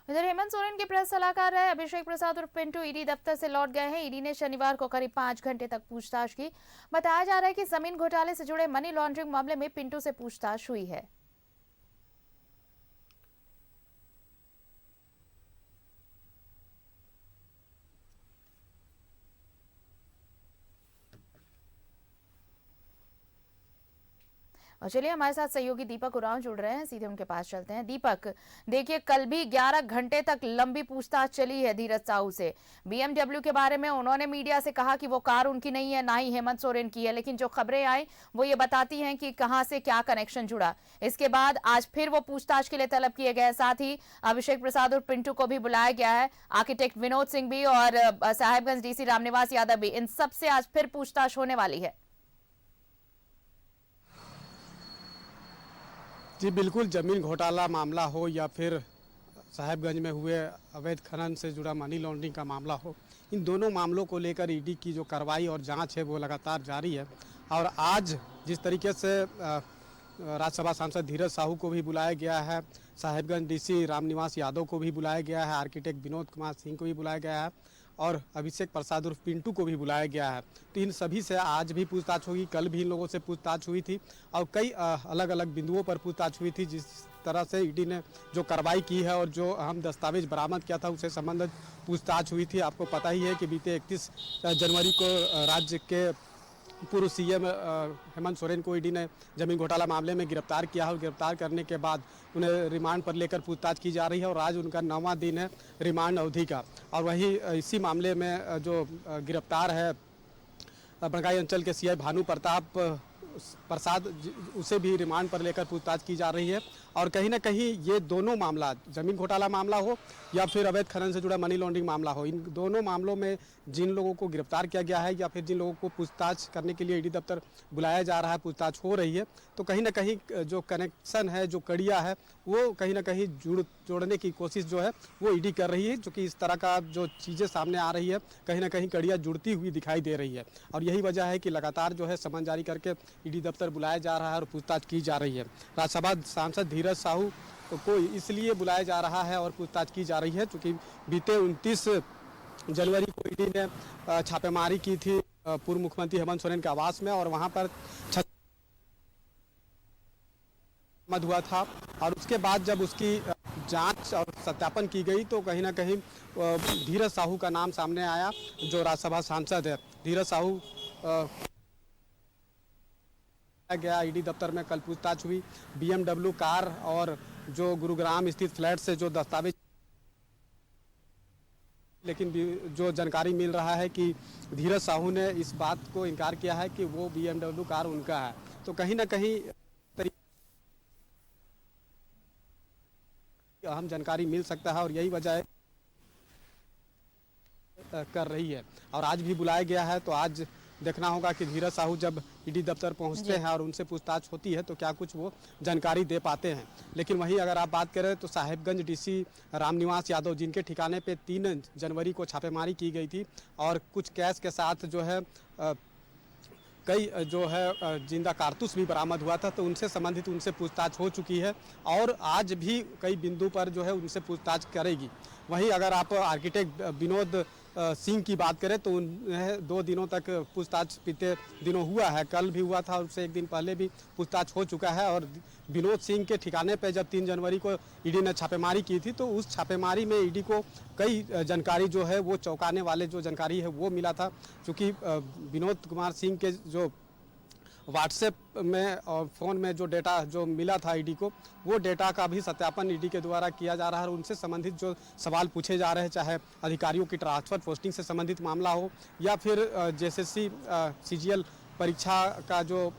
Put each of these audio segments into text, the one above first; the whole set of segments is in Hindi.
इधर हेमंत सोरेन के प्रेस सलाहकार रहे अभिषेक प्रसाद और पिंटू ईडी दफ्तर से लौट गए हैं। ईडी ने शनिवार को करीब 5 घंटे तक पूछताछ की। बताया जा रहा है कि जमीन घोटाले से जुड़े मनी लॉन्ड्रिंग मामले में पिंटू से पूछताछ हुई है। और चलिए हमारे साथ सहयोगी दीपक उरांव जुड़ रहे हैं, सीधे उनके पास चलते हैं। दीपक, देखिए कल भी 11 घंटे तक लंबी पूछताछ चली है धीरज साहू से। बीएमडब्ल्यू के बारे में उन्होंने मीडिया से कहा कि वो कार उनकी नहीं है, ना ही हेमंत सोरेन की है, लेकिन जो खबरें आई वो ये बताती हैं कि कहां से क्या कनेक्शन जुड़ा। इसके बाद आज फिर वो पूछताछ के लिए तलब किए गए। साथ ही अभिषेक प्रसाद और पिंटू को भी बुलाया गया है, आर्किटेक्ट विनोद सिंह भी और साहेबगंज डीसी रामनिवास यादव भी। इन सबसे आज फिर पूछताछ होने वाली है। जी बिल्कुल, जमीन घोटाला मामला हो या फिर साहेबगंज में हुए अवैध खनन से जुड़ा मनी लॉन्ड्रिंग का मामला हो, इन दोनों मामलों को लेकर ईडी की जो कार्रवाई और जांच है वो लगातार जारी है। और आज जिस तरीके से राज्यसभा सांसद धीरज साहू को भी बुलाया गया है, साहेबगंज डीसी रामनिवास यादव को भी बुलाया गया है, आर्किटेक्ट विनोद कुमार सिंह को भी बुलाया गया है और अभिषेक प्रसाद उर्फ पिंटू को भी बुलाया गया है। तो इन सभी से आज भी पूछताछ होगी। कल भी इन लोगों से पूछताछ हुई थी और कई अलग अलग बिंदुओं पर पूछताछ हुई थी। जिस तरह से ईडी ने जो कार्रवाई की है और जो अहम दस्तावेज बरामद किया था उससे संबंधित पूछताछ हुई थी। आपको पता ही है कि बीते 31 जनवरी को राज्य के पूर्व सीएम हेमंत सोरेन को ईडी ने जमीन घोटाला मामले में गिरफ्तार किया है और गिरफ्तार करने के बाद उन्हें रिमांड पर लेकर पूछताछ की जा रही है और आज उनका 9वां दिन है रिमांड अवधि का। और वही इसी मामले में जो गिरफ्तार है बड़गाई अंचल के सीआई भानु प्रताप प्रसाद, उसे भी रिमांड पर लेकर पूछताछ की जा रही है। और कहीं ना कहीं ये दोनों मामला, जमीन घोटाला मामला हो या फिर अवैध खनन से जुड़ा मनी लॉन्ड्रिंग मामला हो, इन दोनों मामलों में जिन लोगों को गिरफ्तार किया गया है या फिर जिन लोगों को पूछताछ करने के लिए ईडी दफ्तर बुलाया जा रहा है, पूछताछ हो रही है, तो कहीं ना कहीं जो कनेक्शन है, जो कड़िया है, वो कहीं ना कहीं जोड़ने की कोशिश जो है वो ईडी कर रही है। क्योंकि इस तरह का जो चीज़ें सामने आ रही है, कहीं ना कहीं कड़िया जुड़ती हुई दिखाई दे रही है और यही वजह है कि लगातार जो है समन जारी करके ईडी दफ्तर बुलाया जा रहा है और पूछताछ की जा रही है। राज्यसभा सांसद धीरज साहू को इसलिए बुलाया जा रहा है और पूछताछ की जा रही है क्योंकि बीते 29 जनवरी को ईडी ने छापेमारी की थी पूर्व मुख्यमंत्री हेमंत सोरेन के आवास में और वहां पर बरामद हुआ था। और उसके बाद जब उसकी जांच और सत्यापन की गई तो कहीं ना कहीं धीरज साहू का नाम सामने आया, जो राज्यसभा सांसद है। धीरज साहू गया ईडी दफ्तर में, कल पूछताछ हुई। बीएमडब्ल्यू कार और जो गुरुग्राम स्थित फ्लैट से जो दस्तावेज, लेकिन जो जानकारी मिल रहा है कि धीरज साहू ने इस बात को इनकार किया है कि वो बीएमडब्ल्यू कार उनका है। तो कहीं ना कहीं अहम जानकारी मिल सकता है और यही वजह है कर रही है। और आज भी बुलाया गया है, तो आज देखना होगा कि धीरज साहू जब ईडी दफ्तर पहुंचते हैं और उनसे पूछताछ होती है तो क्या कुछ वो जानकारी दे पाते हैं। लेकिन वहीं अगर आप बात करें तो साहेबगंज डीसी रामनिवास यादव, जिनके ठिकाने पे 3 जनवरी को छापेमारी की गई थी और कुछ कैश के साथ जो है कई जो है जिंदा कारतूस भी बरामद हुआ था, तो उनसे संबंधित उनसे पूछताछ हो चुकी है और आज भी कई बिंदु पर जो है उनसे पूछताछ करेगी। वहीं अगर आप आर्किटेक्ट विनोद सिंह की बात करें तो उन्हें 2 दिनों तक पूछताछ बीते दिनों हुआ है, कल भी हुआ था और उससे 1 दिन पहले भी पूछताछ हो चुका है। और विनोद सिंह के ठिकाने पे जब 3 जनवरी को ईडी ने छापेमारी की थी तो उस छापेमारी में ईडी को कई जानकारी जो है वो चौंकाने वाले जो जानकारी है वो मिला था। क्योंकि विनोद कुमार सिंह के जो व्हाट्सएप में और फ़ोन में जो डेटा जो मिला था ईडी को, वो डेटा का भी सत्यापन ईडी के द्वारा किया जा रहा है और उनसे संबंधित जो सवाल पूछे जा रहे हैं, चाहे अधिकारियों की ट्रांसफ़र पोस्टिंग से संबंधित मामला हो या फिर जेएसएससी सीजीएल परीक्षा का जो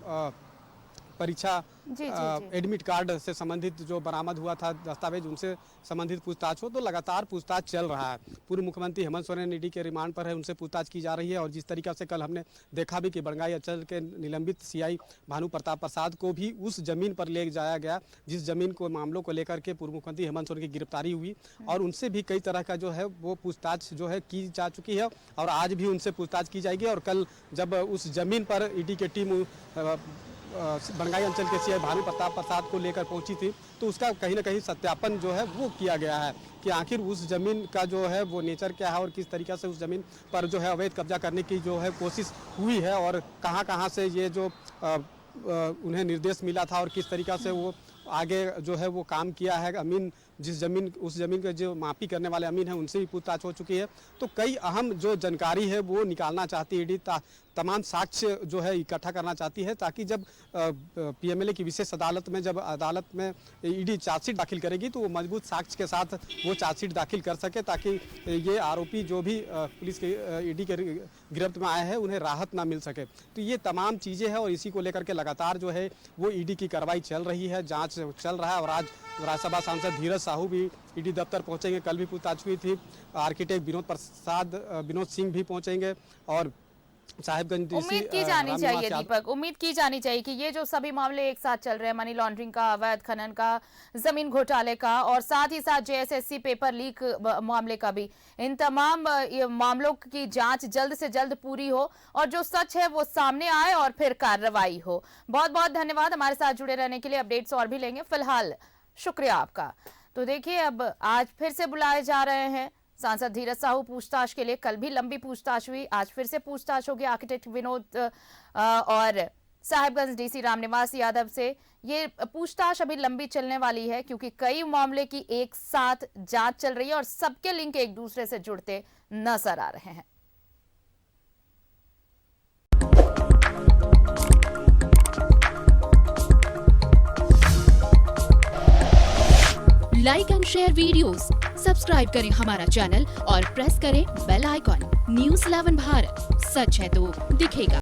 परीक्षा एडमिट कार्ड से संबंधित जो बरामद हुआ था दस्तावेज, उनसे संबंधित पूछताछ हो, तो लगातार पूछताछ चल रहा है। पूर्व मुख्यमंत्री हेमंत सोरेन ईडी के रिमांड पर है, उनसे पूछताछ की जा रही है। और जिस तरीके से कल हमने देखा भी कि बड़गाई अंचल के निलंबित सीआई भानु प्रताप प्रसाद को भी उस जमीन पर ले जाया गया जिस जमीन को मामलों को लेकर के पूर्व मुख्यमंत्री हेमंत सोरेन की गिरफ्तारी हुई और उनसे भी कई तरह का जो है वो पूछताछ जो है की जा चुकी है और आज भी उनसे पूछताछ की जाएगी। और कल जब उस जमीन पर ईडी की टीम बनगाई अंचल के सीआई भानु प्रताप प्रसाद को लेकर पहुंची थी, तो उसका कहीं ना कहीं सत्यापन जो है वो किया गया है कि आखिर उस ज़मीन का जो है वो नेचर क्या है और किस तरीक़े से उस ज़मीन पर जो है अवैध कब्जा करने की जो है कोशिश हुई है और कहाँ से ये जो उन्हें निर्देश मिला था और किस तरीक़ा से वो आगे जो है वो काम किया है। अमीन उस ज़मीन के जो मापी करने वाले अमीन हैं उनसे भी पूछताछ हो चुकी है। तो कई अहम जो जानकारी है वो निकालना चाहती है ईडी, तमाम साक्ष्य जो है इकट्ठा करना चाहती है ताकि जब पीएमएलए की विशेष अदालत में जब अदालत में ईडी चार्जशीट दाखिल करेगी तो वो मजबूत साक्ष्य के साथ वो चार्जशीट दाखिल कर सके ताकि ये आरोपी जो भी पुलिस के ईडी के गिरफ्त में आए हैं उन्हें राहत ना मिल सके। तो ये तमाम चीज़ें हैं और इसी को लेकर के लगातार जो है वो ईडी की कार्रवाई चल रही है, जाँच चल रहा है। और आज राज्यसभा सांसद धीरज साहू भी ईडी दफ्तर पहुंचेंगे, कल भी पूछताछ हुई थी। आर्किटेक्ट विनोद सिंह भी पहुंचेंगे और साहिबगंज उम्मीद की जानी चाहिए दीपक, उम्मीद की जानी चाहिए कि ये जो सभी मामले एक साथ चल रहे हैं, मनी लॉन्ड्रिंग का, अवैध खनन का, जमीन घोटाले का और साथ ही साथ जेएसएससी पेपर लीक मामले का भी, इन तमाम मामलों की जांच जल्द से जल्द पूरी हो और जो सच है वो सामने आए और फिर कार्रवाई हो। बहुत बहुत धन्यवाद हमारे साथ जुड़े रहने के लिए। अपडेट्स और भी लेंगे, फिलहाल शुक्रिया आपका। तो देखिए अब आज फिर से बुलाए जा रहे हैं सांसद धीरज साहू पूछताछ के लिए। कल भी लंबी पूछताछ हुई, आज फिर से पूछताछ होगी आर्किटेक्ट विनोद और साहिबगंज डीसी रामनिवास यादव से। ये पूछताछ अभी लंबी चलने वाली है क्योंकि कई मामले की एक साथ जांच चल रही है और सबके लिंक एक दूसरे से जुड़ते नजर आ रहे हैं। Like and share videos, subscribe करें हमारा चैनल और प्रेस करें बेल आइकॉन। न्यूज़ 11 भारत, सच है तो दिखेगा।